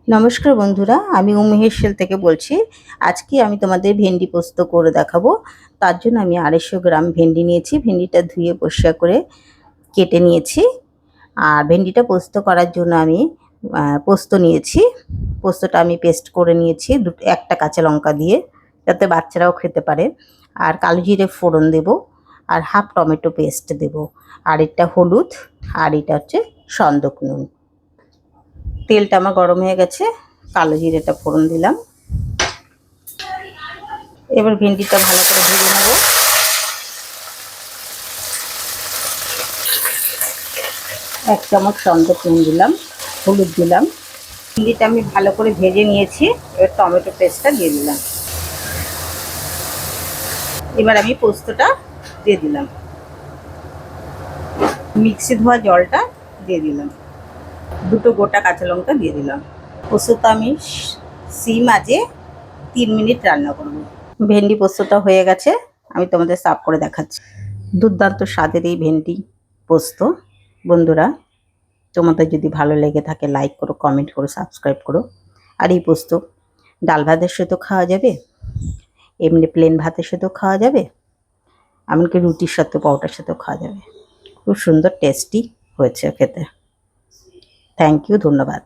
নমস্কার বন্ধুরা, আমি উমেহের থেকে বলছি। আজকে আমি তোমাদের ভেন্ডি পোস্ত করে দেখাবো। তার জন্য আমি 250 গ্রাম ভেন্ডি নিয়েছি। ভেন্ডিটা ধুয়ে পরিষ্কার করে কেটে নিয়েছি। আর ভেন্ডিটা পোস্ত করার জন্য আমি পোস্ত নিয়েছি। পোস্তটা আমি পেস্ট করে নিয়েছি একটা কাঁচা লঙ্কা দিয়ে, যাতে বাচ্চারাও খেতে পারে। আর কালো জিরে ফোড়ন দেব, আর হাফ টমেটো পেস্ট দেব, আর এটা হলুদ, আর এটা হচ্ছে সন্দক নুন। তেলটা আমার গরম হয়ে গেছে, কালো জিরেটা ফোড়ন দিলাম। এবার ভেন্ডিটা ভালো করে ভেজে নেব। এক চামচ সন্দক নুন দিলাম, হলুদ দিলাম। ভেন্ডিটা আমি ভালো করে ভেজে নিয়েছি। এবার টমেটো পেস্টটা দিয়ে দিলাম। এবার আমি পোস্তটা দিয়ে দিলাম, মিক্সি ধোয়া জলটা দিয়ে দিলাম, দুটো গোটা কাঁচা লঙ্কা দিয়ে দিলাম। পোস্তটা আমি সিম আঁচে 3 মিনিট রান্না করব। ভেন্ডি পোস্তটা হয়ে গেছে, আমি তোমাদের সার্ভ করে দেখাচ্ছি। দুর্দান্ত স্বাদের এই ভেন্ডি পোস্ত। বন্ধুরা, তোমাদের যদি ভালো লেগে থাকে লাইক করো, কমেন্ট করো, সাবস্ক্রাইব করো। আর এই পোস্ত ডাল ভাতের সাথেও খাওয়া যাবে, এমনি প্লেন ভাতের সাথেও খাওয়া যাবে, এমনকি রুটির সাথে পরোটার সাথেও খাওয়া যাবে। খুব সুন্দর টেস্টি হয়েছে খেতে। থ্যাংক ইউ, ধন্যবাদ।